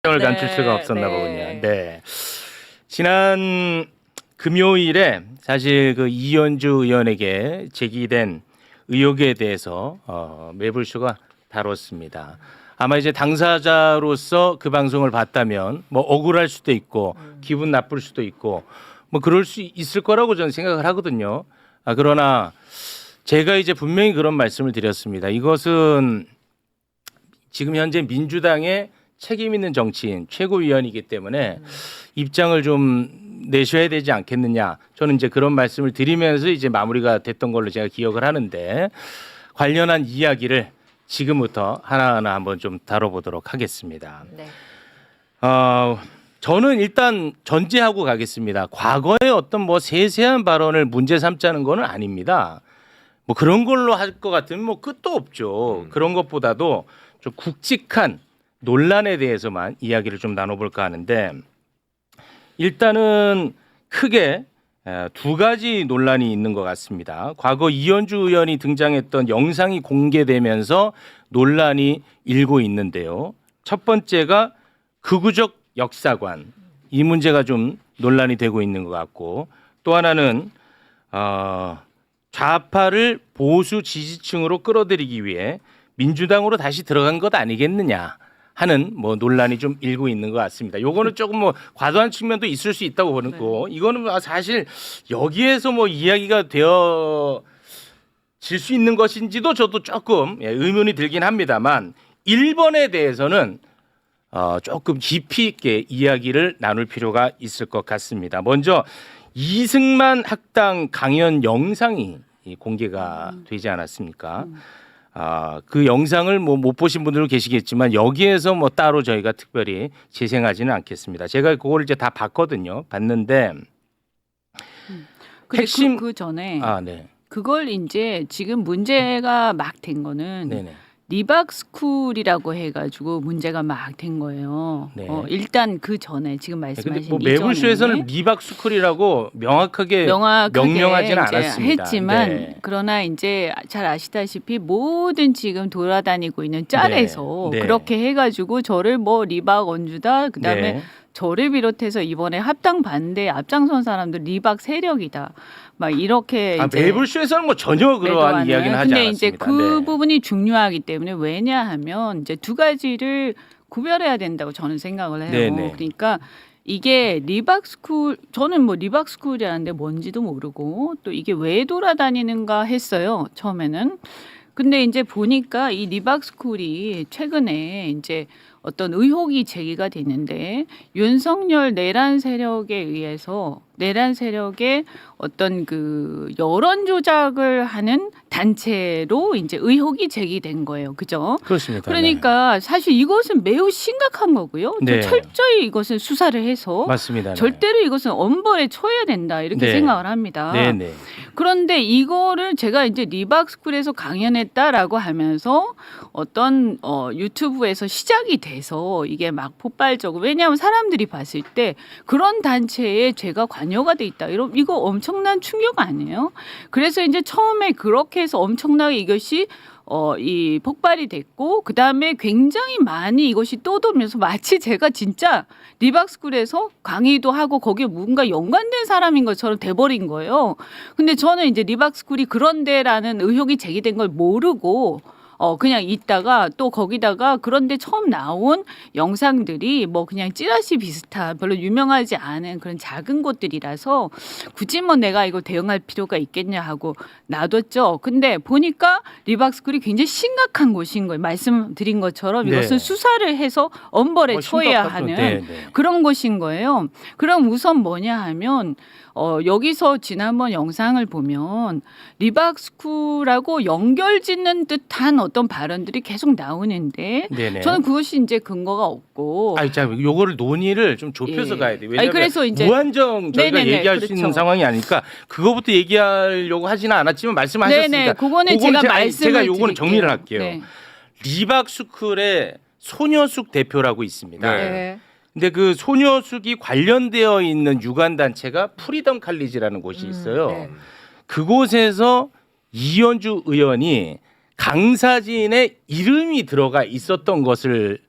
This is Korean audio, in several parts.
을 감출 수가 없었나 보군요. 네. 지난 금요일에 사실 그 이현주 의원에게 제기된 의혹에 대해서 매불쇼가 다뤘습니다. 아마 이제 당사자로서 그 방송을 봤다면 뭐 억울할 수도 있고 기분 나쁠 수도 있고 뭐 그럴 수 있을 거라고 저는 생각을 하거든요. 그러나 제가 이제 분명히 그런 말씀을 드렸습니다. 이것은 지금 현재 민주당의 책임 있는 정치인 최고위원이기 때문에 입장을 좀 내셔야 되지 않겠느냐. 저는 이제 그런 말씀을 드리면서 이제 마무리가 됐던 걸로 제가 기억을 하는데 관련한 이야기를 지금부터 하나하나 한번 좀 다뤄보도록 하겠습니다. 네. 저는 일단 전제하고 가겠습니다. 과거에 어떤 뭐 세세한 발언을 문제 삼자는 거는 아닙니다. 뭐 그런 걸로 할 것 같으면 뭐 끝도 없죠. 그런 것보다도 좀 굵직한 논란에 대해서만 이야기를 좀 나눠볼까 하는데 일단은 크게 두 가지 논란이 있는 것 같습니다. 과거 이현주 의원이 등장했던 영상이 공개되면서 논란이 일고 있는데요. 첫 번째가 극우적 역사관, 이 문제가 좀 논란이 되고 있는 것 같고, 또 하나는 좌파를 보수 지지층으로 끌어들이기 위해 민주당으로 다시 들어간 것 아니겠느냐 하는 뭐 논란이 좀 일고 있는 것 같습니다. 요거는 조금 뭐 과도한 측면도 있을 수 있다고 보는 거. 이거는 사실 여기에서 뭐 이야기가 되어질 수 있는 것인지도 저도 조금 의문이 들긴 합니다만 1번에 대해서는 조금 깊이 있게 이야기를 나눌 필요가 있을 것 같습니다. 먼저 이승만 학당 강연 영상이 공개가 되지 않았습니까? 그 영상을 뭐 못 보신 분들은 계시겠지만 여기에서 뭐 따로 저희가 특별히 재생하지는 않겠습니다. 제가 그걸 이제 다 봤거든요. 봤는데 핵심 그 전에 네. 그걸 이제 지금 문제가 막 된 거는 네네. 리박스쿨이라고 해가지고 문제가 막 된 거예요. 네. 일단 그 전에 지금 근데 말씀하신 뭐 매불쇼에서는 리박스쿨이라고 명확하게 명명하지는 이제 않았습니다. 했지만 네. 그러나 이제 잘 아시다시피 모든 지금 돌아다니고 있는 짤에서 네. 그렇게 해가지고 저를 뭐 리박 원주다 그다음에 네. 저를 비롯해서 이번에 합당 반대 앞장선 사람들 리박 세력이다. 막 이렇게 이제 매불쇼에서는 뭐 전혀 그러한 이야기는 하지 근데 않았습니다. 이제 그 네. 부분이 중요하기 때문에 왜냐하면 이제 두 가지를 구별해야 된다고 저는 생각을 해요. 네네. 그러니까 이게 리박스쿨 저는 뭐 리박스쿨이라는데 뭔지도 모르고 또 이게 왜 돌아다니는가 했어요. 처음에는. 근데 이제 보니까 이 리박스쿨이 최근에 이제 어떤 의혹이 제기가 됐는데 윤석열 내란 세력에 의해서 내란 세력의 어떤 그 여론 조작을 하는 단체로 이제 의혹이 제기된 거예요. 그죠? 그렇습니다. 그러니까 사실 이것은 매우 심각한 거고요. 네. 철저히 이것은 수사를 해서 맞습니다. 네. 절대로 이것은 엄벌에 처해야 된다 이렇게 네. 생각을 합니다. 네네. 그런데 이거를 제가 이제 리박스쿨에서 강연했다라고 하면서 어떤 유튜브에서 시작이 돼서 이게 막 폭발적으로 왜냐하면 사람들이 봤을 때 그런 단체에 제가 관여가 돼 있다. 이거 엄청난 충격 아니에요? 그래서 이제 처음에 그렇게 해서 엄청나게 이것이 이 폭발이 됐고 그 다음에 굉장히 많이 이것이 떠돌면서 마치 제가 진짜 리박스쿨에서 강의도 하고 거기에 뭔가 연관된 사람인 것처럼 돼버린 거예요. 근데 저는 이제 리박스쿨이 그런데라는 의혹이 제기된 걸 모르고 그냥 있다가 또 거기다가 그런데 처음 나온 영상들이 뭐 그냥 찌라시 비슷한 별로 유명하지 않은 그런 작은 곳들이라서 굳이 뭐 내가 이거 대응할 필요가 있겠냐 하고 놔뒀죠. 근데 보니까 리박스쿨이 굉장히 심각한 곳인 거예요. 말씀드린 것처럼 이것은 네. 수사를 해서 엄벌에 처해야 심각하죠. 하는 네. 그런 곳인 거예요. 그럼 우선 뭐냐 하면 여기서 지난번 영상을 보면 리박스쿨하고 연결짓는 듯한 어떤 발언들이 계속 나오는데 네네. 저는 그것이 이제 근거가 없고 자, 요거를 논의를 좀 좁혀서 예. 가야 돼요. 왜냐하면 그래서 이제 무한정 저희가 네네네, 얘기할 수 있는 그렇죠. 상황이 아니니까 그거부터 얘기하려고 하지는 않았지만 말씀하셨으니까 네네, 그거는 제가 말씀을 제가 요거는 드릴게요. 정리를 할게요. 네. 리박스쿨의 소녀숙 대표라고 있습니다. 네. 근데 그 소녀숙이 관련되어 있는 유관 단체가 프리덤 칼리지라는 곳이 있어요. 네. 그곳에서 이현주 의원이 강사진의 이름이 들어가 있었던 것을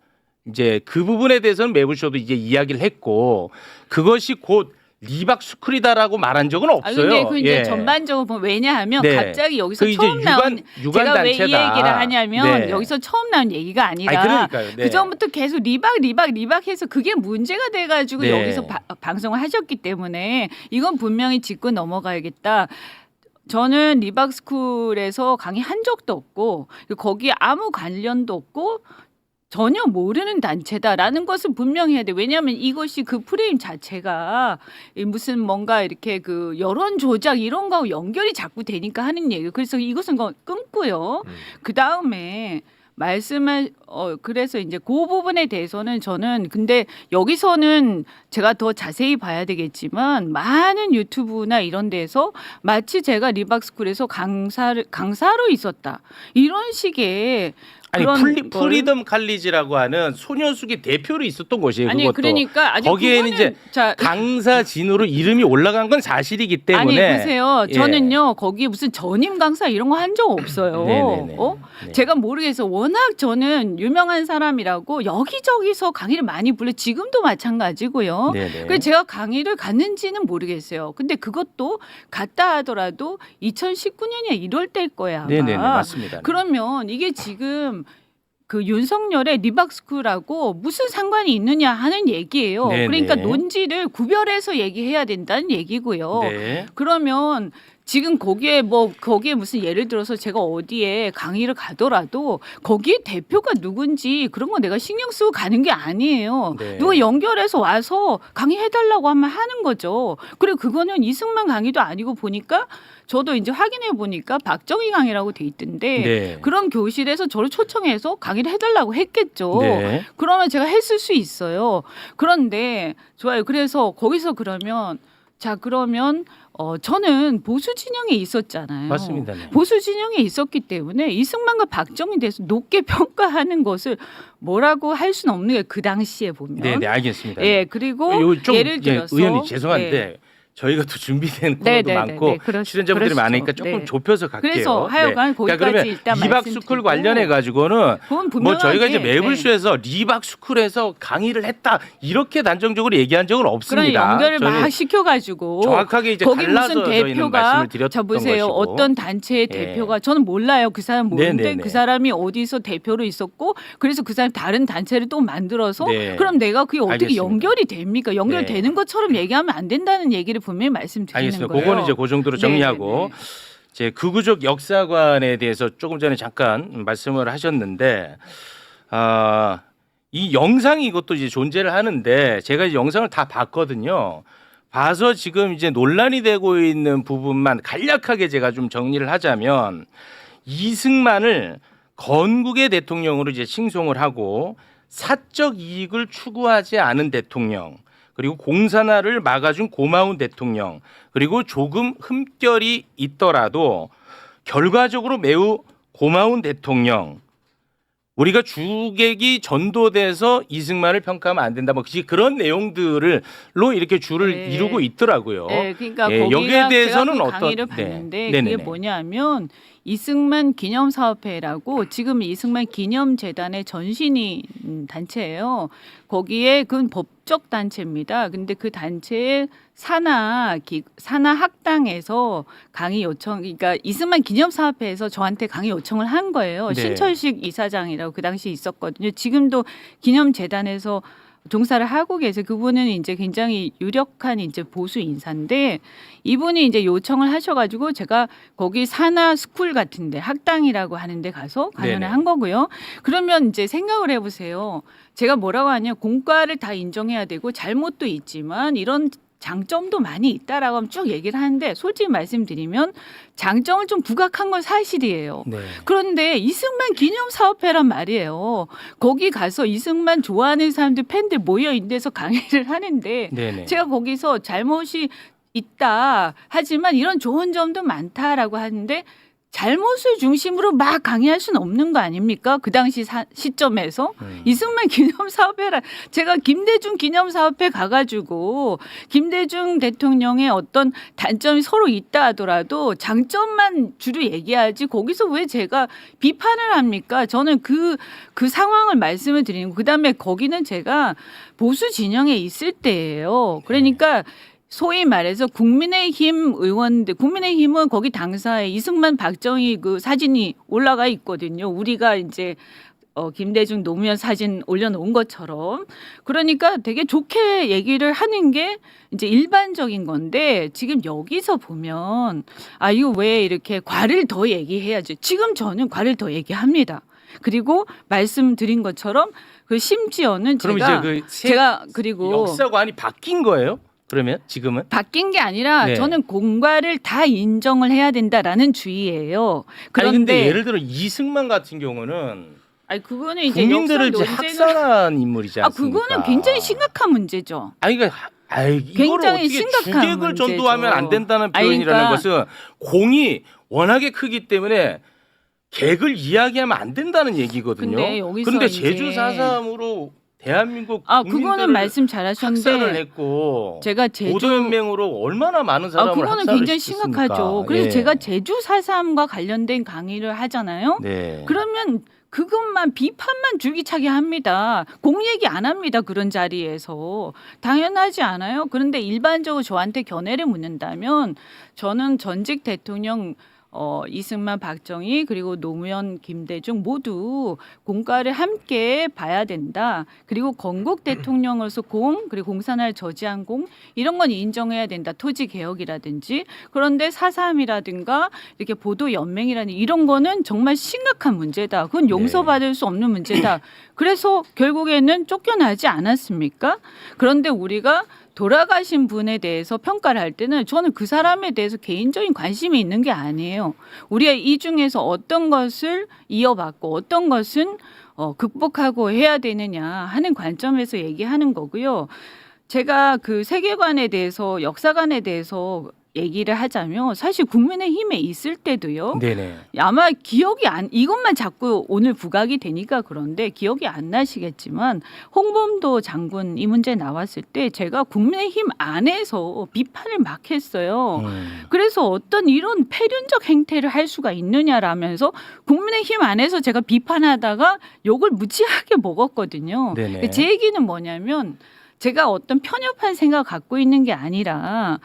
이제 그 부분에 대해서는 매불쇼도 이제 이야기를 했고 그것이 곧 리박스쿨이다라고 말한 적은 없어요. 근데 그 이제 예. 전반적으로 보면 왜냐하면 네. 갑자기 여기서 그 이제 처음 나온 유관 제가 왜 이 단체다. 얘기를 하냐면 네. 여기서 처음 나온 얘기가 아니라 아니, 그러니까요. 네. 그 전부터 계속 리박해서 그게 문제가 돼가지고 네. 여기서 방송을 하셨기 때문에 이건 분명히 짚고 넘어가야겠다. 저는 리박스쿨에서 강의한 적도 없고 거기에 아무 관련도 없고 전혀 모르는 단체다라는 것을 분명히 해야 돼. 왜냐하면 이것이 그 프레임 자체가 무슨 뭔가 이렇게 그 여론 조작 이런 거하고 연결이 자꾸 되니까 하는 얘기예요. 그래서 이것은 끊고요. 그 다음에 그래서 이제 그 부분에 대해서는 저는 근데 여기서는 제가 더 자세히 봐야 되겠지만 많은 유튜브나 이런 데서 마치 제가 리박스쿨에서 강사로 있었다 이런 식의 아니 그런 프리덤 칼리지라고 하는 소녀숙이 대표로 있었던 곳이에요. 아니 그것도. 그러니까 아니 거기에는 이제 강사진으로 이름이 올라간 건 사실이기 때문에 아니 보세요. 예. 저는요 거기 무슨 전임 강사 이런 거 한 적 없어요. 네네네. 네. 제가 모르겠어. 워낙 저는 유명한 사람이라고 여기저기서 강의를 많이 불러. 지금도 마찬가지고요. 네네. 그래서 제가 강의를 갔는지는 모르겠어요. 근데 그것도 갔다 하더라도 2019년이야 이럴 때일 거야. 아마. 네네네 맞습니다. 그러면 이게 지금 그 윤석열의 리박스쿨하고 무슨 상관이 있느냐 하는 얘기예요. 네네. 그러니까 논지를 구별해서 얘기해야 된다는 얘기고요. 네. 그러면 지금 거기에 무슨 예를 들어서 제가 어디에 강의를 가더라도 거기에 대표가 누군지 그런 거 내가 신경 쓰고 가는 게 아니에요. 네. 누가 연결해서 와서 강의해달라고 하면 하는 거죠. 그리고 그거는 이승만 강의도 아니고 보니까 저도 이제 확인해 보니까 박정희 강의라고 돼 있던데 네. 그런 교실에서 저를 초청해서 강의를 해달라고 했겠죠. 네. 그러면 제가 했을 수 있어요. 그런데 좋아요. 그래서 거기서 그러면 저는 보수 진영에 있었잖아요. 맞습니다. 네. 보수 진영에 있었기 때문에 이승만과 박정희에 대해서 높게 평가하는 것을 뭐라고 할 수는 없는 게 그 당시에 보면. 네, 알겠습니다. 예, 그리고 예를 들어서 의원님 죄송한데 네. 저희가 또 준비된 네, 코너도 네, 많고 네, 네. 출연자분들이 그렇죠. 많으니까 조금 네. 좁혀서 갈게요. 그래서 하여간 거기까지 그러면 일단 리박스쿨 말씀드리고 관련해 가지고는 그건 뭐 저희가 이제 분명하게, 매불쇼에서 리박스쿨에서 강의를 했다 이렇게 단정적으로 얘기한 적은 그런 없습니다. 연결을 저는 막 시켜가지고 정확하게 이제 거기 달라서 무슨 저희는 대표가 말씀을 드렸던 자 보세요. 것이고. 어떤 단체의 예. 대표가 저는 몰라요. 그 사람 모르는데 네네네. 그 사람이 어디서 대표로 있었고 그래서 그 사람 다른 단체를 또 만들어서 네. 그럼 내가 그게 어떻게 알겠습니다. 연결이 됩니까? 연결되는 네. 것처럼 얘기하면 안 된다는 얘기를 분명히 말씀드리는 알겠습니다. 거예요. 그거는 이제 그 정도로 정리하고 네네네. 이제 극우적 역사관에 대해서 조금 전에 잠깐 말씀을 하셨는데 이 영상이 이것도 이제 존재를 하는데 제가 이제 영상을 다 봤거든요. 봐서 지금 이제 논란이 되고 있는 부분만 간략하게 제가 좀 정리를 하자면 이승만을 건국의 대통령으로 이제 칭송을 하고 사적 이익을 추구하지 않은 대통령 그리고 공산화를 막아준 고마운 대통령 그리고 조금 흠결이 있더라도 결과적으로 매우 고마운 대통령 우리가 주객이 전도돼서 이승만을 평가하면 안 된다. 뭐 그런 내용들로 이렇게 줄을 네. 이루고 있더라고요. 네, 그러니까 예, 거기가 여기에 대해서는 제가 그 어떤 강의를 네. 봤는데 네네네. 그게 뭐냐면 이승만 기념사업회라고 지금 이승만 기념재단의 전신인 단체예요. 거기에 그건 법적 단체입니다. 근데 그 단체의 산하 학당에서 강의 요청, 그러니까 이승만 기념사업회에서 저한테 강의 요청을 한 거예요. 네. 신철식 이사장이라고 그 당시 있었거든요. 지금도 기념재단에서 종사를 하고 계세요. 그분은 이제 굉장히 유력한 이제 보수 인사인데 이분이 이제 요청을 하셔가지고 제가 거기 산하 스쿨 같은데 학당이라고 하는데 가서 강연을 네네. 한 거고요. 그러면 이제 생각을 해보세요. 제가 뭐라고 하냐 공과를 다 인정해야 되고 잘못도 있지만 이런 장점도 많이 있다라고 하면 쭉 얘기를 하는데 솔직히 말씀드리면 장점을 좀 부각한 건 사실이에요. 네. 그런데 이승만 기념사업회란 말이에요. 거기 가서 이승만 좋아하는 사람들 팬들 모여 있는 데서 강의를 하는데 네네. 제가 거기서 잘못이 있다 하지만 이런 좋은 점도 많다라고 하는데 잘못을 중심으로 막 강의할 수는 없는 거 아닙니까? 그 당시 시점에서 이승만 기념사업회라 제가 김대중 기념사업회 가가지고 김대중 대통령의 어떤 단점이 서로 있다 하더라도 장점만 주로 얘기하지 거기서 왜 제가 비판을 합니까? 저는 그 상황을 말씀을 드리는 거. 그다음에 거기는 제가 보수 진영에 있을 때예요. 그러니까 소위 말해서 국민의힘 의원들, 국민의힘은 거기 당사에 이승만, 박정희 그 사진이 올라가 있거든요. 우리가 이제 김대중 노무현 사진 올려놓은 것처럼. 그러니까 되게 좋게 얘기를 하는 게 이제 일반적인 건데 지금 여기서 보면 이거 왜 이렇게 과를 더 얘기해야지. 지금 저는 과를 더 얘기합니다. 그리고 말씀드린 것처럼 그 심지어는 그럼 제가 이제 제가 그리고 역사관이 바뀐 거예요? 그러면 지금은 바뀐 게 아니라 네. 저는 공과를 다 인정을 해야 된다라는 주의예요. 그런데 그런데 예를 들어 이승만 같은 경우는 그거는 이제 국민들을 역사 이제 논쟁을 학살한 인물이지 않습니까? 그거는 굉장히 심각한 문제죠. 이거를 굉장히 어떻게 심각한 주객을 문제죠. 전도하면 안 된다는 표현이라는 그러니까 것은 공이 워낙에 크기 때문에 객을 이야기하면 안 된다는 얘기거든요. 근데 여기서 그런데 이제 제주 4.3으로 대한민국 그거는 국민들을 말씀 학살을 잘하셨는데 했고 제가 제주 보도연맹으로 얼마나 많은 사람을 그거는 학살을 굉장히 시켰습니까? 심각하죠. 그래서 예. 제가 제주 4.3과 관련된 강의를 하잖아요. 네. 그러면 그것만 비판만 줄기차게 합니다. 공 얘기 안 합니다. 그런 자리에서. 당연하지 않아요. 그런데 일반적으로 저한테 견해를 묻는다면 저는 전직 대통령 이승만, 박정희 그리고 노무현, 김대중 모두 공과를 함께 봐야 된다. 그리고 건국 대통령으로서 공 그리고 공산화를 저지한 공 이런 건 인정해야 된다. 토지 개혁이라든지 그런데 4.3이라든가 이렇게 보도 연맹이라는 이런 거는 정말 심각한 문제다. 그건 용서받을 수 없는 문제다. 그래서 결국에는 쫓겨나지 않았습니까? 그런데 우리가 돌아가신 분에 대해서 평가를 할 때는 저는 그 사람에 대해서 개인적인 관심이 있는 게 아니에요. 우리가 이 중에서 어떤 것을 이어받고 어떤 것은 극복하고 해야 되느냐 하는 관점에서 얘기하는 거고요. 제가 그 세계관에 대해서 역사관에 대해서 얘기를 하자면 사실 국민의힘에 있을 때도요. 네네. 아마 기억이 이것만 자꾸 오늘 부각이 되니까 그런데 기억이 안 나시겠지만 홍범도 장군 이 문제 나왔을 때 제가 국민의힘 안에서 비판을 막 했어요. 그래서 어떤 이런 패륜적 행태를 할 수가 있느냐라면서 국민의힘 안에서 제가 비판하다가 욕을 무지하게 먹었거든요. 네네. 제 얘기는 뭐냐면 제가 어떤 편협한 생각 갖고 있는 게 아니라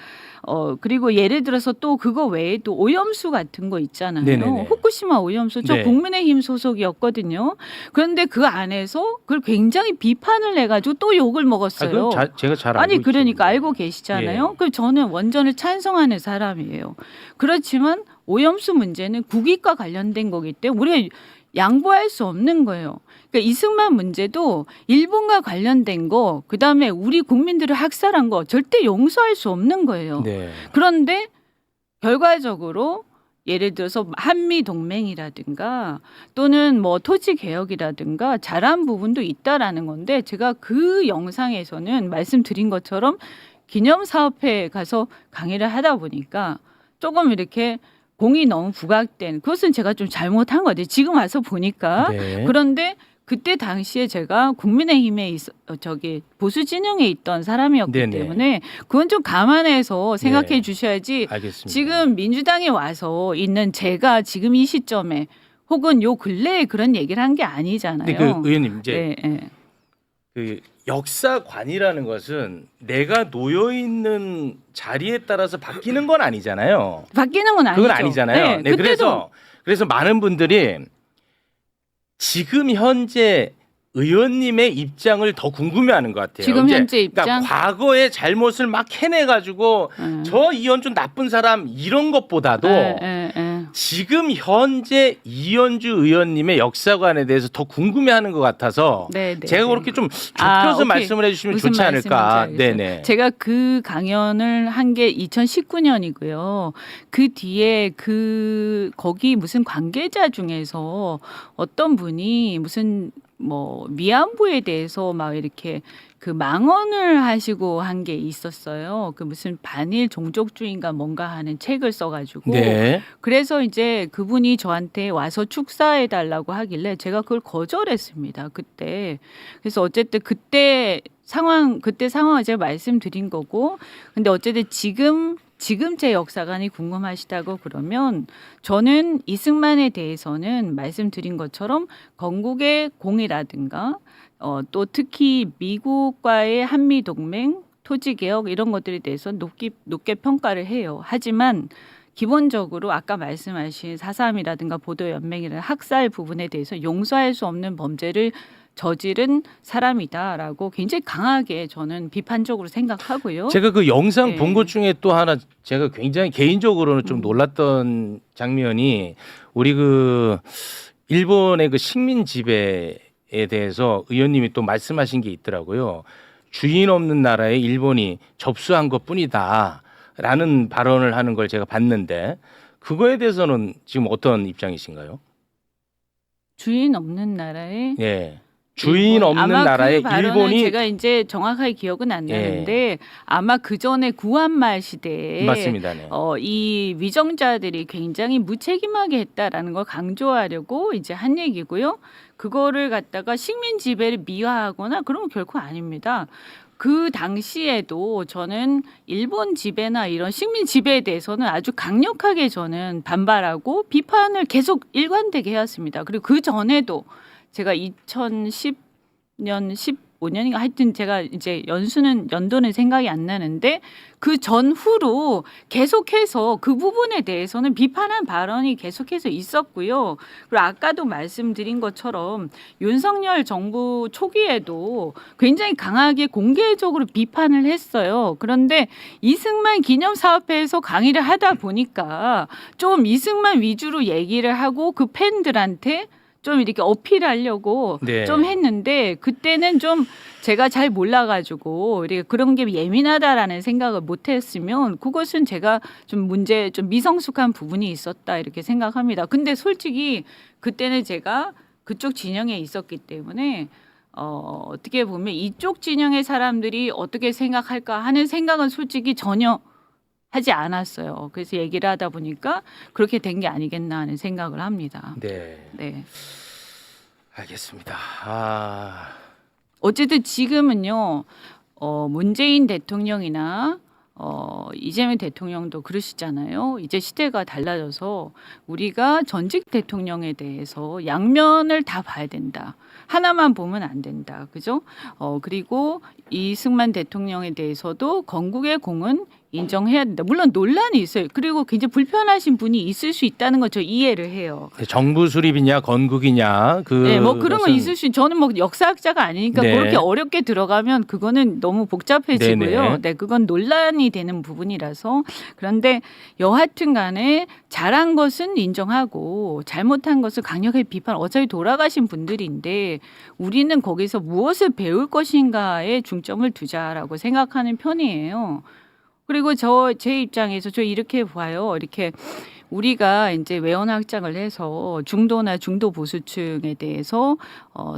그리고 예를 들어서 또 그거 외에도 오염수 같은 거 있잖아요. 네네네. 후쿠시마 오염수 저 네. 국민의힘 소속이었거든요. 그런데 그 안에서 그걸 굉장히 비판을 해가지고 또 욕을 먹었어요. 제가 잘 알고 아니 그러니까 있죠. 알고 계시잖아요. 예. 그 저는 원전을 찬성하는 사람이에요. 그렇지만 오염수 문제는 국익과 관련된 거기 때문에 우리가 양보할 수 없는 거예요. 그러니까 이승만 문제도 일본과 관련된 거, 그다음에 우리 국민들을 학살한 거 절대 용서할 수 없는 거예요. 네. 그런데 결과적으로 예를 들어서 한미 동맹이라든가 또는 뭐 토지 개혁이라든가 잘한 부분도 있다라는 건데 제가 그 영상에서는 말씀드린 것처럼 기념사업회에 가서 강의를 하다 보니까 조금 이렇게 공이 너무 부각된 그것은 제가 좀 잘못한 거죠. 지금 와서 보니까. 네. 그런데 그때 당시에 제가 국민의힘에 보수 진영에 있던 사람이었기 네네. 때문에 그건 좀 감안해서 생각해 네. 주셔야지. 알겠습니다. 지금 민주당에 와서 있는 제가 지금 이 시점에 혹은 요 근래에 그런 얘기를 한 게 아니잖아요. 근데 그 의원님 이제 네, 네. 그 역사관이라는 것은 내가 놓여 있는 자리에 따라서 바뀌는 건 아니잖아요. 바뀌는 건 아니죠. 그건 아니잖아요. 네, 그때도 그래서 많은 분들이 지금 현재 의원님의 입장을 더 궁금해하는 것 같아요. 지금 이제 현재 입장? 그러니까 과거의 잘못을 막 해내가지고 저 이현주 나쁜 사람 이런 것보다도 지금 현재 이현주 의원님의 역사관에 대해서 더 궁금해하는 것 같아서 제가 그렇게 좀 좁혀서 오케이. 말씀을 해주시면 무슨 좋지 않을까. 말씀인지 알겠어요. 네네. 제가 그 강연을 한 게 2019년이고요. 그 뒤에 거기 무슨 관계자 중에서 어떤 분이 무슨 뭐 위안부에 대해서 막 이렇게 그 망언을 하시고 한 게 있었어요. 그 무슨 반일 종족주의인가 뭔가 하는 책을 써가지고 네. 그래서 이제 그분이 저한테 와서 축사해 달라고 하길래 제가 그걸 거절했습니다. 그때. 그래서 어쨌든 그때 상황을 제가 말씀드린 거고 근데 어쨌든 지금 제 역사관이 궁금하시다고 그러면 저는 이승만에 대해서는 말씀드린 것처럼 건국의 공이라든가 또 특히 미국과의 한미 동맹, 토지 개혁 이런 것들에 대해서 높게 평가를 해요. 하지만 기본적으로 아까 말씀하신 4.3이라든가 보도연맹이라는 학살 부분에 대해서 용서할 수 없는 범죄를 저지른 사람이다라고 굉장히 강하게 저는 비판적으로 생각하고요. 제가 그 영상 네. 본 것 중에 또 하나 제가 굉장히 개인적으로는 좀 놀랐던 장면이 우리 그 일본의 그 식민 지배에 대해서 의원님이 또 말씀하신 게 있더라고요. 주인 없는 나라에 일본이 접수한 것뿐이다라는 발언을 하는 걸 제가 봤는데 그거에 대해서는 지금 어떤 입장이신가요? 주인 없는 나라에 예. 주인 일본. 없는 아마 나라에 그 발언은 일본이 제가 이제 정확하게 기억은 안 나는데 아마 그 전에 구한말 시대에 맞습니다. 네. 이 위정자들이 굉장히 무책임하게 했다라는 걸 강조하려고 이제 한 얘기고요. 그거를 갖다가 식민 지배를 미화하거나 그런 건 결코 아닙니다. 그 당시에도 저는 일본 지배나 이런 식민 지배에 대해서는 아주 강력하게 저는 반발하고 비판을 계속 일관되게 해왔습니다. 그리고 그 전에도 제가 2010년 15년인가 하여튼 제가 이제 연도는 생각이 안 나는데 그 전후로 계속해서 그 부분에 대해서는 비판한 발언이 계속해서 있었고요. 그리고 아까도 말씀드린 것처럼 윤석열 정부 초기에도 굉장히 강하게 공개적으로 비판을 했어요. 그런데 이승만 기념사업회에서 강의를 하다 보니까 좀 이승만 위주로 얘기를 하고 그 팬들한테 좀 이렇게 어필하려고 네. 좀 했는데 그때는 좀 제가 잘 몰라가지고 이렇게 그런 게 예민하다라는 생각을 못했으면 그것은 제가 좀 미성숙한 부분이 있었다 이렇게 생각합니다. 근데 솔직히 그때는 제가 그쪽 진영에 있었기 때문에 어떻게 보면 이쪽 진영의 사람들이 어떻게 생각할까 하는 생각은 솔직히 전혀 하지 않았어요. 그래서 얘기를 하다 보니까 그렇게 된 게 아니겠나 하는 생각을 합니다. 네. 네. 알겠습니다. 어쨌든 지금은요, 문재인 대통령이나 이재명 대통령도 그러시잖아요. 이제 시대가 달라져서 우리가 전직 대통령에 대해서 양면을 다 봐야 된다. 하나만 보면 안 된다. 그죠? 그리고 이승만 대통령에 대해서도 건국의 공은 인정해야 된다. 물론 논란이 있어요. 그리고 굉장히 불편하신 분이 있을 수 있다는 거 저 이해를 해요. 정부 수립이냐 건국이냐 네, 뭐 그런 건 있을 수. 저는 뭐 역사학자가 아니니까 네. 그렇게 어렵게 들어가면 그거는 너무 복잡해지고요. 네네. 네, 그건 논란이 되는 부분이라서. 그런데 여하튼간에 잘한 것은 인정하고 잘못한 것을 강력하게 비판. 어차피 돌아가신 분들인데 우리는 거기서 무엇을 배울 것인가에 중점을 두자라고 생각하는 편이에요. 그리고 제 입장에서 저 이렇게 봐요. 이렇게 우리가 이제 외연 확장을 해서 중도나 중도 보수층에 대해서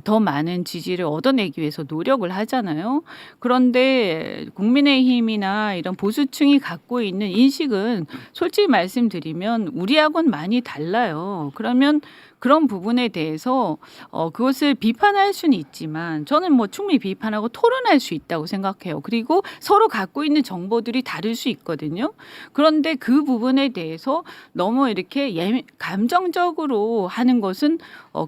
더 많은 지지를 얻어내기 위해서 노력을 하잖아요. 그런데 국민의힘이나 이런 보수층이 갖고 있는 인식은 솔직히 말씀드리면 우리하고는 많이 달라요. 그러면 그런 부분에 대해서 그것을 비판할 수는 있지만 저는 뭐 충분히 비판하고 토론할 수 있다고 생각해요. 그리고 서로 갖고 있는 정보들이 다를 수 있거든요. 그런데 그 부분에 대해서 너무 이렇게 감정적으로 하는 것은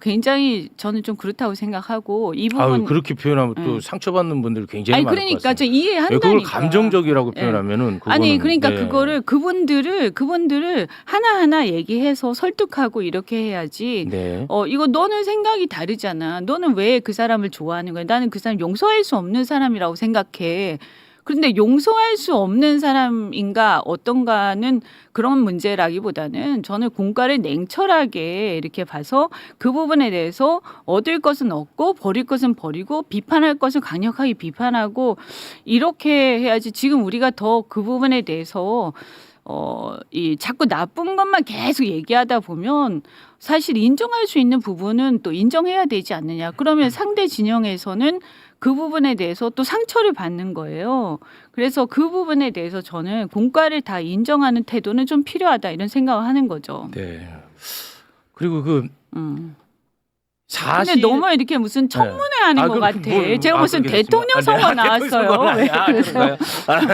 굉장히 저는 좀 그렇다고 생각하고 이 부분 그렇게 표현하면 또 네. 상처받는 분들 굉장히 많을 것 그러니까 같습니다. 저 이해한다니까. 그걸 감정적이라고 표현하면은 그거는, 아니 그러니까 네. 그분들을 하나하나 얘기해서 설득하고 이렇게 해야지. 네. 이거 너는 생각이 다르잖아. 너는 왜 그 사람을 좋아하는 거야? 나는 그 사람 용서할 수 없는 사람이라고 생각해. 그런데 용서할 수 없는 사람인가 어떤가는 그런 문제라기보다는 저는 공과를 냉철하게 이렇게 봐서 그 부분에 대해서 얻을 것은 얻고 버릴 것은 버리고 비판할 것은 강력하게 비판하고 이렇게 해야지. 지금 우리가 더 그 부분에 대해서 이 자꾸 나쁜 것만 계속 얘기하다 보면 사실 인정할 수 있는 부분은 또 인정해야 되지 않느냐. 그러면 상대 진영에서는 그 부분에 대해서 또 상처를 받는 거예요. 그래서 그 부분에 대해서 저는 공과를 다 인정하는 태도는 좀 필요하다 이런 생각을 하는 거죠. 네. 그리고 그 사실 근데 너무 이렇게 무슨 청문회 하는 것 같아. 제가 무슨 그렇게 대통령 됐습니다. 선거 네, 나왔어요. 대통령 왜 선거 그래서?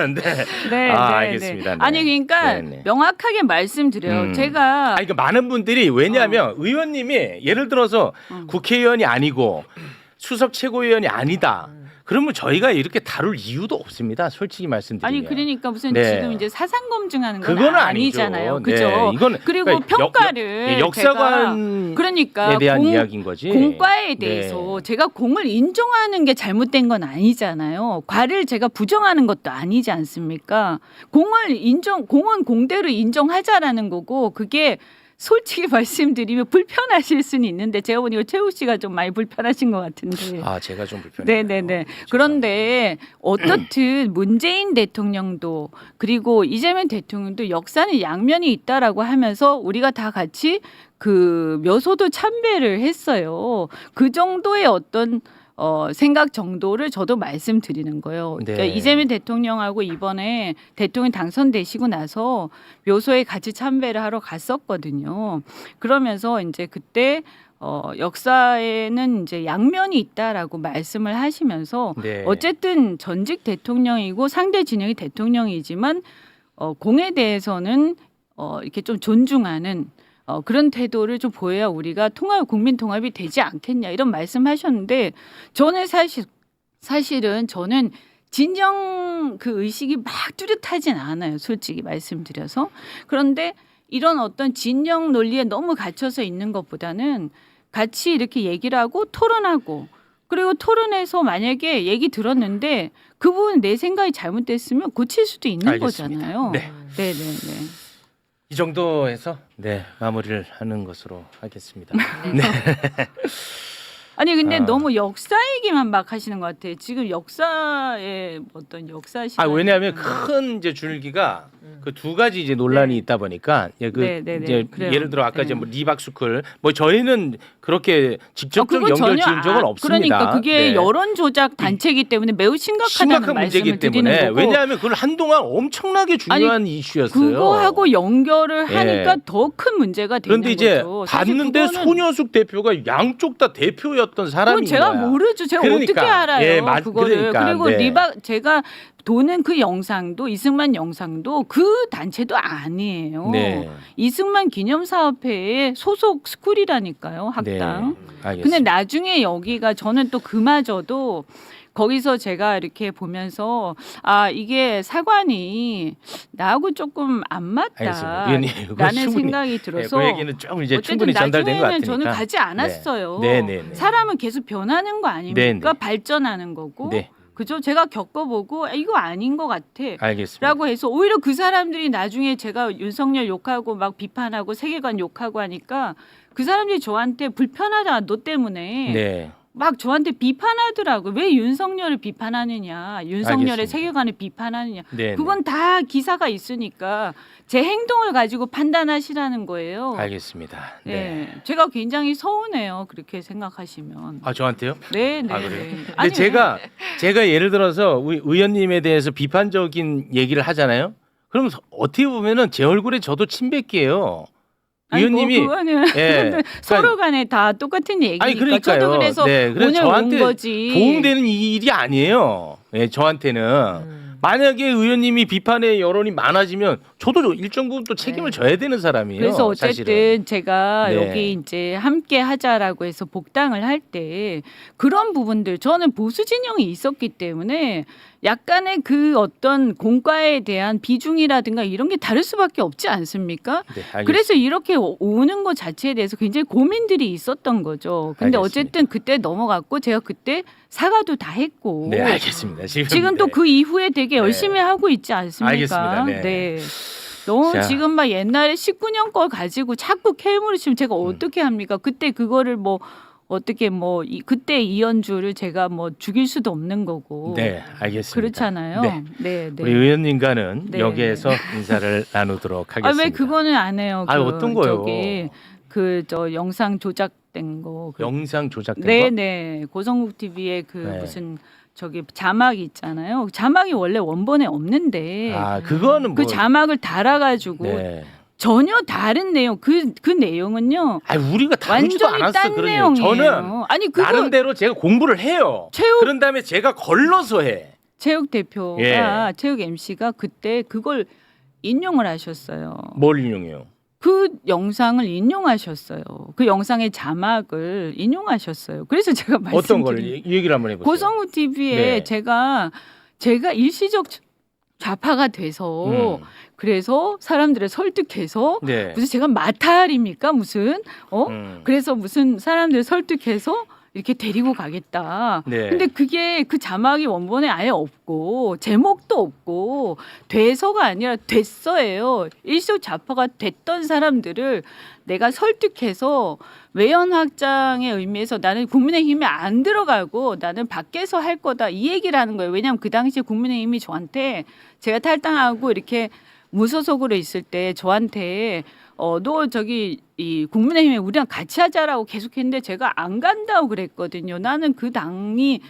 네. 네, 알겠습니다. 네. 아니 그러니까 네, 네. 명확하게 말씀드려요. 제가 아니, 그 많은 분들이 왜냐하면 의원님이 예를 들어서 국회의원이 아니고 수석 최고위원이 아니다. 그러면 저희가 이렇게 다룰 이유도 없습니다. 솔직히 말씀드리면. 아니 그러니까 무슨 네. 지금 이제 사상 검증하는 건 그건 아니잖아요. 아니죠. 그죠? 네, 이거는 그리고 그러니까 평가를 역사관에 그러니까 대한 이야기인 거지. 공과에 대해서 네. 제가 공을 인정하는 게 잘못된 건 아니잖아요. 과를 제가 부정하는 것도 아니지 않습니까? 공은 공대로 인정하자라는 거고 그게 솔직히 말씀드리면 불편하실 수는 있는데 제가 보니까 최욱 씨가 좀 많이 불편하신 것 같은데. 아, 제가 좀 불편해요. 네네네. 그런데 어떻든 문재인 대통령도 그리고 이재명 대통령도 역사는 양면이 있다라고 하면서 우리가 다 같이 그 묘소도 참배를 했어요. 그 정도의 어떤 생각 정도를 저도 말씀드리는 거예요. 그러니까 네. 이재명 대통령하고 이번에 대통령 당선되시고 나서 묘소에 같이 참배를 하러 갔었거든요. 그러면서 이제 그때 역사에는 이제 양면이 있다라고 말씀을 하시면서 네. 어쨌든 전직 대통령이고 상대 진영이 대통령이지만 공에 대해서는 이렇게 좀 존중하는 그런 태도를 좀 보여야 우리가 국민 통합이 되지 않겠냐 이런 말씀하셨는데 저는 사실은 저는 진정 그 의식이 막 뚜렷하진 않아요. 솔직히 말씀드려서. 그런데 이런 어떤 진영 논리에 너무 갇혀서 있는 것보다는 같이 이렇게 얘기를 하고 토론하고 그리고 토론해서 만약에 얘기 들었는데 그 부분 내 생각이 잘못됐으면 고칠 수도 있는 알겠습니다. 거잖아요. 네. 네네네. 이 정도에서 마무리를 하는 것으로 하겠습니다. 네. 아니 근데 아. 너무 역사 얘기만 막 하시는 것 같아요. 지금 역사의 어떤 역사 시간. 왜냐하면 큰 이제 줄기가 그 두 가지 이제 논란이 네. 있다 보니까 그 네, 네, 네. 이제 그래요. 예를 들어 아까 네. 이제 뭐 리박스쿨 뭐 저희는 그렇게 직접적 그거 연결 전혀 지은 적은 없습니다. 그러니까 그게 네. 여론 조작 단체이기 때문에 매우 심각하다는 심각한 문제이기 말씀을 드리는 때문에 거고. 왜냐하면 그걸 한동안 엄청나게 중요한 이슈였어요. 그거하고 연결을 예. 하니까 더 큰 문제가 되는 그런데 이제 거죠. 사실 봤는데 그거는 손효숙 대표가 양쪽 다 대표였던 사람인 그건 제가 거야. 모르죠. 제가 그러니까. 어떻게 알아요? 예, 그거를. 그러니까. 그리고 네. 제가 도는 그 영상도 이승만 영상도 그 단체도 아니에요. 네. 이승만 기념사업회의 소속 스쿨이라니까요. 학당. 네. 알겠습니다. 근데 나중에 여기가 저는 또 그마저도 거기서 제가 이렇게 보면서 이게 사관이 나하고 조금 안 알겠습니다. 의원님, 그거 맞다라는 충분히, 생각이 들어서 그 얘기는 좀 이제 어쨌든 충분히 전달된 것 나중에는 같으니까. 저는 가지 않았어요. 네. 네. 네. 사람은 계속 변하는 거 아닙니까? 네, 네. 발전하는 거고. 네. 그죠? 제가 겪어보고 이거 아닌 것 같아. 알겠습니다. 라고 해서 오히려 그 사람들이 나중에 제가 윤석열 욕하고 막 비판하고 세계관 욕하고 하니까 그 사람들이 저한테 불편하다 너 때문에 네. 막 저한테 비판하더라고. 왜 윤석열을 비판하느냐. 윤석열의 알겠습니다. 세계관을 비판하느냐. 네. 그건 다 기사가 있으니까 제 행동을 가지고 판단하시라는 거예요. 알겠습니다. 네. 네. 제가 굉장히 서운해요. 그렇게 생각하시면. 저한테요? 네, 네. 그래요? 네. 근데 아니, 제가 예를 들어서 의원님에 대해서 비판적인 얘기를 하잖아요. 그럼 어떻게 보면은 제 얼굴에 저도 침뱉기예요. 의원님이 그거는 예. 서로 간에 다 똑같은 얘기니까 아니 그러니까요. 저도 그래서 네, 그래서 오늘 저한테 온 거지. 도움되는 일이 아니에요. 예, 저한테는 만약에 의원님이 비판의 여론이 많아지면 저도 일정 부분 또 책임을 져야 되는 사람이에요. 그래서 어쨌든 사실은. 제가 네. 여기 이제 함께 하자라고 해서 복당을 할 때 그런 부분들 저는 보수 진영이 있었기 때문에 약간의 그 어떤 공과에 대한 비중이라든가 이런 게 다를 수밖에 없지 않습니까? 네, 알겠습니다. 그래서 이렇게 오는 것 자체에 대해서 굉장히 고민들이 있었던 거죠. 근데 알겠습니다. 어쨌든 그때 넘어갔고 제가 그때 사과도 다 했고 네, 알겠습니다. 지금 또 네. 그 이후에 되게 열심히 하고 있지 않습니까? 알겠습니다. 네. 너무 자. 지금 막 옛날에 19년 걸 가지고 자꾸 캐물으시면 제가 어떻게 합니까? 그때 그거를 뭐 어떻게 뭐 그때 이현주를 제가 뭐 죽일 수도 없는 거고. 네, 알겠습니다. 그렇잖아요. 네. 네, 네. 우리 의원님과는 네. 여기에서 인사를 나누도록 하겠습니다. 왜 그거는 안 해요? 아, 어떤 거요? 저기 저 영상 조작된 거. 영상 조작된 거? 네네. 고성국 TV에 네. 무슨 저기 자막이 있잖아요. 자막이 원래 원본에 없는데 아, 그거는 그 뭐 자막을 달아가지고 네. 전혀 다른 내용. 그 내용은요. 아, 우리가 다루지도 완전히 않았어 딴 그런 내용이에요. 저는 아니 그거 나름대로 제가 공부를 해요. 체육 그런 다음에 제가 걸러서 해. 체육 대표가 예. 체육 MC가 그때 그걸 인용을 하셨어요. 뭘 인용해요? 그 영상을 인용하셨어요. 그 영상의 자막을 인용하셨어요. 그래서 제가 어떤 걸 말씀드린 이 얘기를 한번 해보세요. 고성우 TV에 네. 제가 일시적 좌파가 돼서 그래서 사람들을 설득해서 네. 무슨 제가 마탈입니까 무슨 그래서 무슨 사람들을 설득해서 이렇게 데리고 가겠다. 네. 근데 그게 그 자막이 원본에 아예 없고 제목도 없고 돼서가 아니라 됐어예요. 일시적 좌파가 됐던 사람들을 내가 설득해서 외연 확장의 의미에서 나는 국민의힘에 안 들어가고 나는 밖에서 할 거다 이 얘기를 하는 거예요. 왜냐하면 그 당시에 국민의힘이 저한테 제가 탈당하고 이렇게 무소속으로 있을 때 저한테 너 저기 이 국민의힘에 우리랑 같이 하자라고 계속했는데 제가 안 간다고 그랬거든요. 나는 그 당이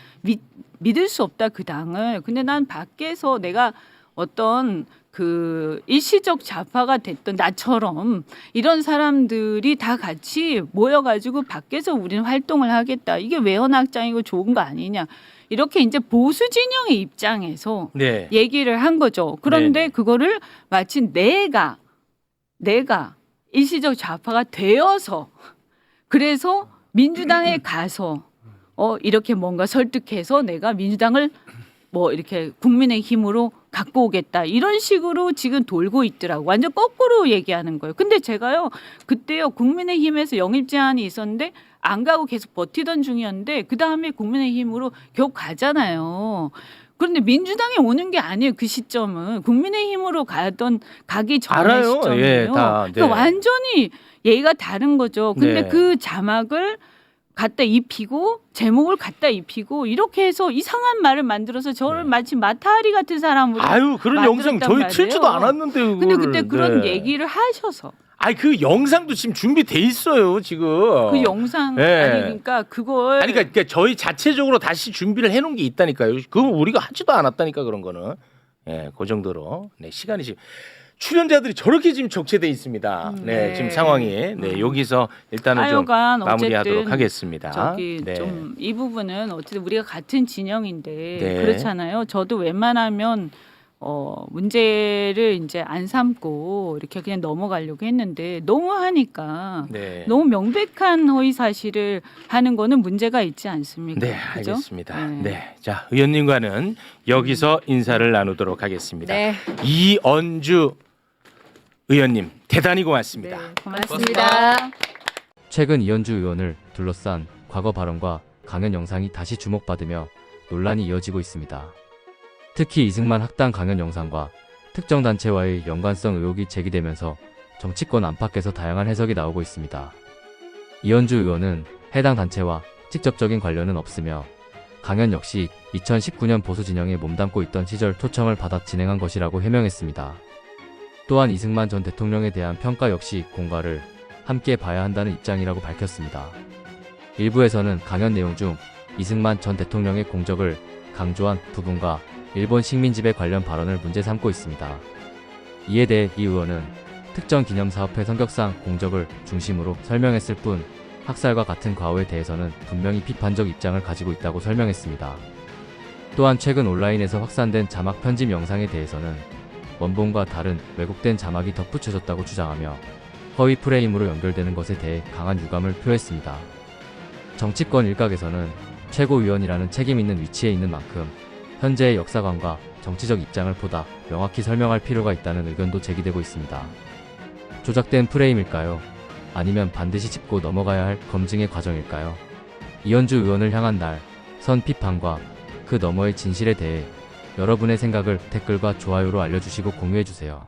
믿을 수 없다 그 당을. 근데 난 밖에서 내가 어떤 그 일시적 좌파가 됐던 나처럼 이런 사람들이 다 같이 모여가지고 밖에서 우리는 활동을 하겠다. 이게 외연확장이고 좋은 거 아니냐. 이렇게 이제 보수 진영의 입장에서 네. 얘기를 한 거죠. 그런데 네네. 그거를 마치 내가 일시적 좌파가 되어서 그래서 민주당에 가서 이렇게 뭔가 설득해서 내가 민주당을 뭐 이렇게 국민의힘으로 갖고 오겠다 이런 식으로 지금 돌고 있더라고. 완전 거꾸로 얘기하는 거예요. 근데 제가요 그때요 국민의힘에서 영입 제한이 있었는데 안 가고 계속 버티던 중이었는데 그 다음에 국민의힘으로 겨우 가잖아요. 그런데 민주당에 오는 게 아니에요. 그 시점은 국민의힘으로 가기 전의 알아요. 시점이에요. 예, 다. 네. 그러니까 완전히 얘기가 다른 거죠. 근데 네. 그 자막을 갖다 입히고 제목을 갖다 입히고 이렇게 해서 이상한 말을 만들어서 저를 마치 마타리 같은 사람으로 아유, 그런 영상 만들었단 저희 말이에요. 틀지도 않았는데. 근데 그거를. 그때 그런 네. 얘기를 하셔서 아니, 그 영상도 지금 준비돼 있어요, 지금. 그 영상 네. 아니 그러니까 그걸 아니, 그러니까 저희 자체적으로 다시 준비를 해놓은 게 있다니까요. 그거 우리가 하지도 않았다니까 그런 거는. 예, 그 정도로. 네, 시간이 지금 출연자들이 저렇게 지금 적체돼 있습니다. 네, 네. 지금 상황이. 네, 여기서 일단은 좀 하여간 마무리하도록 어쨌든 하겠습니다. 저기 네. 좀 이 부분은 어쨌든 우리가 같은 진영인데 네. 그렇잖아요. 저도 웬만하면 문제를 이제 안 삼고 이렇게 그냥 넘어가려고 했는데 너무 하니까 네. 너무 명백한 허위 사실을 하는 거는 문제가 있지 않습니까? 네, 그죠? 알겠습니다. 네. 네. 자, 의원님과는 여기서 인사를 나누도록 하겠습니다. 네. 이언주 의원님, 대단히 네, 고맙습니다. 고맙습니다. 최근 이현주 의원을 둘러싼 과거 발언과 강연 영상이 다시 주목받으며 논란이 이어지고 있습니다. 특히 이승만 학당 강연 영상과 특정 단체와의 연관성 의혹이 제기되면서 정치권 안팎에서 다양한 해석이 나오고 있습니다. 이현주 의원은 해당 단체와 직접적인 관련은 없으며 강연 역시 2019년 보수 진영에 몸담고 있던 시절 초청을 받아 진행한 것이라고 해명했습니다. 또한 이승만 전 대통령에 대한 평가 역시 공과를 함께 봐야 한다는 입장이라고 밝혔습니다. 일부에서는 강연 내용 중 이승만 전 대통령의 공적을 강조한 부분과 일본 식민지배 관련 발언을 문제 삼고 있습니다. 이에 대해 이 의원은 특정 기념사업회 성격상 공적을 중심으로 설명했을 뿐 학살과 같은 과오에 대해서는 분명히 비판적 입장을 가지고 있다고 설명했습니다. 또한 최근 온라인에서 확산된 자막 편집 영상에 대해서는 원본과 다른 왜곡된 자막이 덧붙여졌다고 주장하며 허위 프레임으로 연결되는 것에 대해 강한 유감을 표했습니다. 정치권 일각에서는 최고위원이라는 책임 있는 위치에 있는 만큼 현재의 역사관과 정치적 입장을 보다 명확히 설명할 필요가 있다는 의견도 제기되고 있습니다. 조작된 프레임일까요? 아니면 반드시 짚고 넘어가야 할 검증의 과정일까요? 이현주 의원을 향한 선 비판과 그 너머의 진실에 대해 여러분의 생각을 댓글과 좋아요로 알려주시고 공유해주세요.